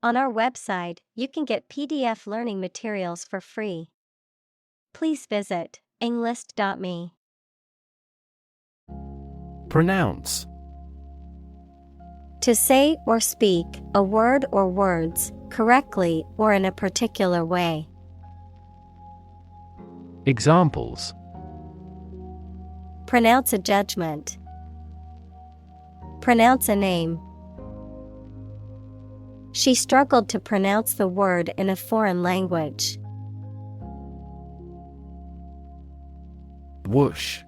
On our website, you can get PDF learning materials for free. Please visit englist.me. Pronounce. To say or speak a word or words correctly or in a particular way. Examples. Pronounce a judgment. Pronounce a name. She struggled to pronounce the word in a foreign language. Whoosh.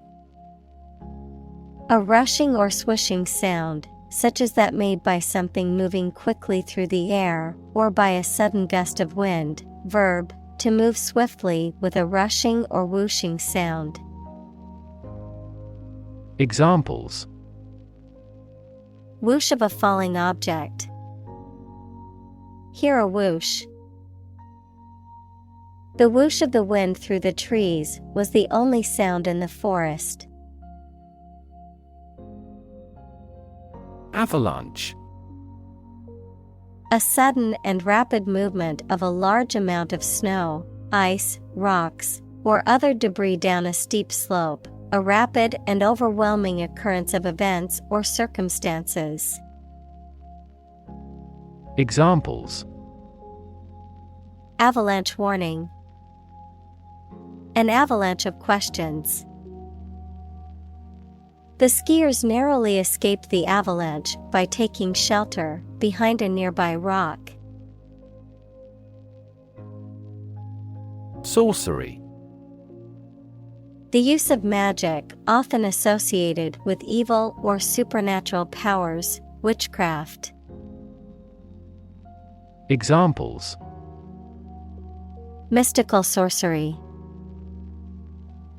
A rushing or swishing sound, such as that made by something moving quickly through the air, or by a sudden gust of wind. Verb, to move swiftly with a rushing or whooshing sound. Examples. Whoosh of a falling object. Hear a whoosh. The whoosh of the wind through the trees was the only sound in the forest. Avalanche. A sudden and rapid movement of a large amount of snow, ice, rocks, or other debris down a steep slope, a rapid and overwhelming occurrence of events or circumstances. Examples. Avalanche warning. An avalanche of questions. The skiers narrowly escaped the avalanche by taking shelter behind a nearby rock. Sorcery. The use of magic often associated with evil or supernatural powers, witchcraft. Examples. Mystical sorcery.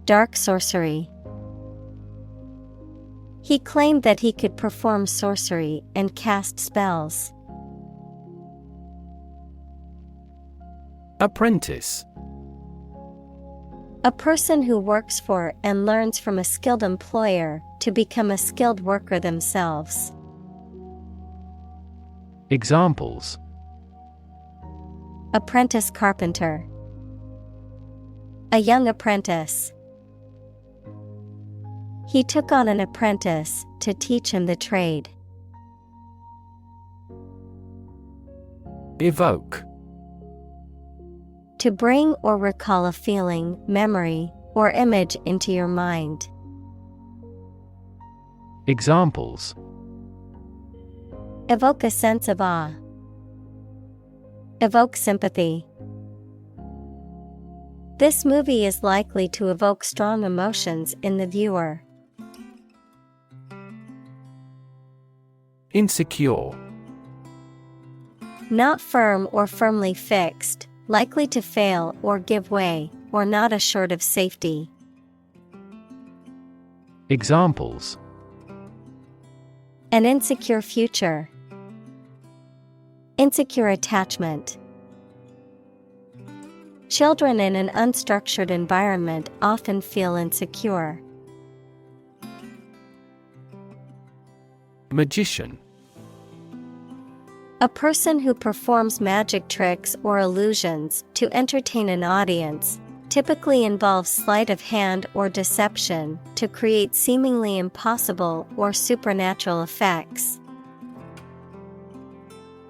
Dark sorcery. He claimed that he could perform sorcery and cast spells. Apprentice. A person who works for and learns from a skilled employer to become a skilled worker themselves. Examples. Apprentice carpenter. A young apprentice. He took on an apprentice to teach him the trade. Evoke. To bring or recall a feeling, memory, or image into your mind. Examples. Evoke a sense of awe. Evoke sympathy. This movie is likely to evoke strong emotions in the viewer. Insecure. Not firm or firmly fixed, likely to fail or give way, or not assured of safety. Examples. An insecure future. Insecure attachment. Children in an unstructured environment often feel insecure. Magician. A person who performs magic tricks or illusions to entertain an audience, typically involves sleight of hand or deception to create seemingly impossible or supernatural effects.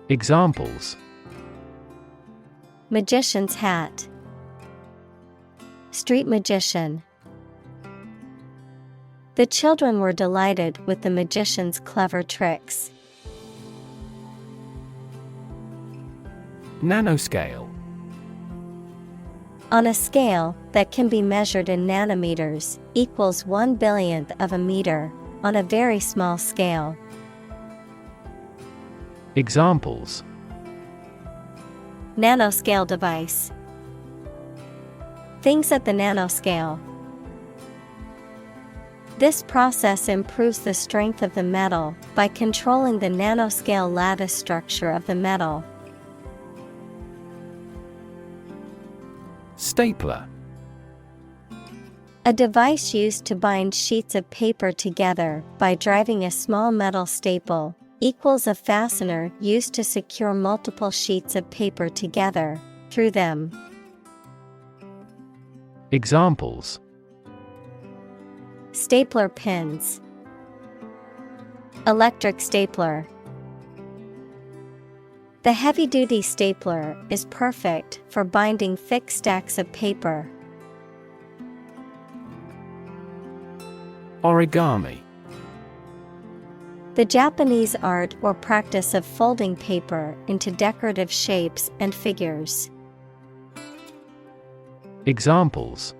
Examples. Magician's hat. Street magician. The children were delighted with the magician's clever tricks. Nanoscale. On a scale that can be measured in nanometers, equals 1/1000th of a meter, on a very small scale. Examples. Nanoscale device. Things at the nanoscale. This process improves the strength of the metal by controlling the nanoscale lattice structure of the metal. Stapler. A device used to bind sheets of paper together by driving a small metal staple, equals a fastener used to secure multiple sheets of paper together, through them. Examples: Stapler pins. Electric stapler. The heavy-duty stapler is perfect for binding thick stacks of paper. Origami. The Japanese art or practice of folding paper into decorative shapes and figures. Examples: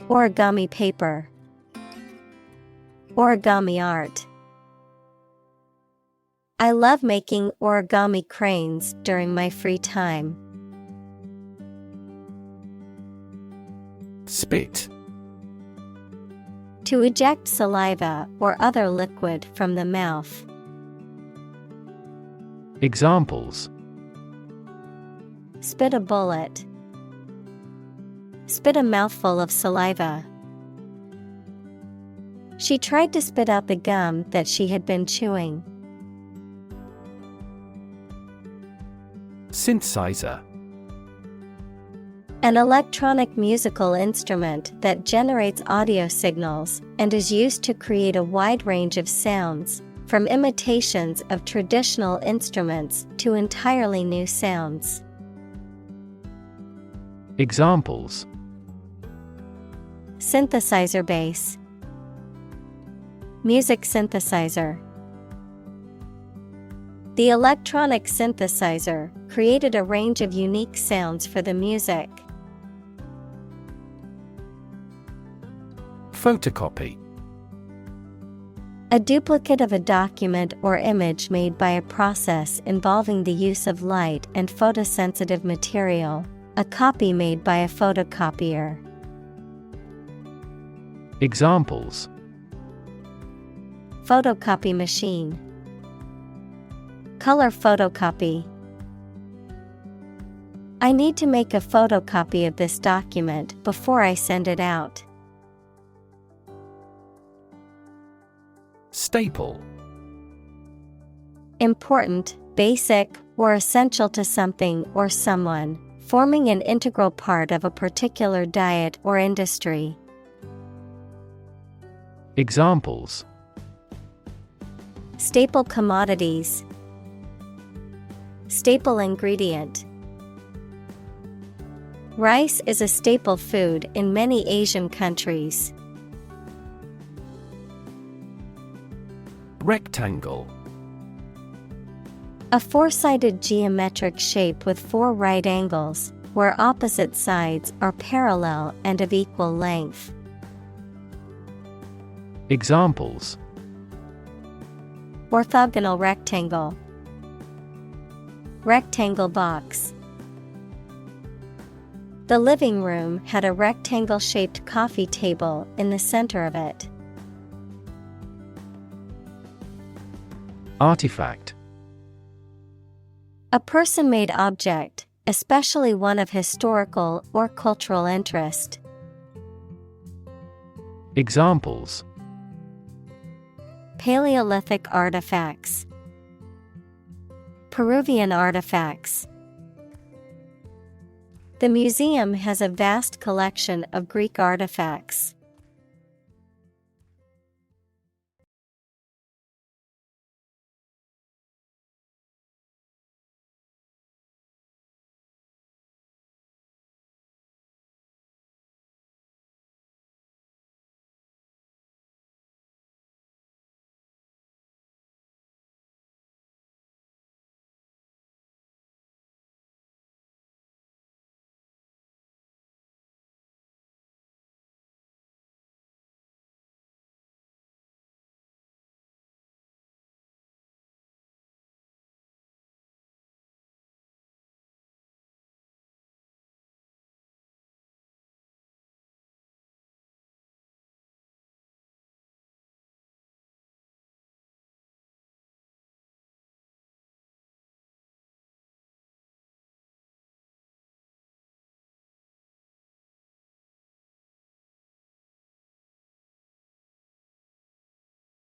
Origami paper. Origami art. I love making origami cranes during my free time. Spit. To eject saliva or other liquid from the mouth. Examples: Spit a bullet. Spit a mouthful of saliva. She tried to spit out the gum that she had been chewing. Synthesizer. An electronic musical instrument that generates audio signals and is used to create a wide range of sounds, from imitations of traditional instruments to entirely new sounds. Examples: Synthesizer bass. Music synthesizer. The electronic synthesizer created a range of unique sounds for the music. Photocopy. A duplicate of a document or image made by a process involving the use of light and photosensitive material, a copy made by a photocopier. Examples: Photocopy machine. Color photocopy. I need to make a photocopy of this document before I send it out. Staple. Important, basic, or essential to something or someone, forming an integral part of a particular diet or industry. Examples: Staple commodities. Staple ingredient. Rice is a staple food in many Asian countries. Rectangle. A four-sided geometric shape with four right angles, where opposite sides are parallel and of equal length. Examples: Orthogonal rectangle. Rectangle box. The living room had a rectangle-shaped coffee table in the center of it. Artifact. A person-made object, especially one of historical or cultural interest. Examples: Paleolithic artifacts. Peruvian artifacts. The museum has a vast collection of Greek artifacts.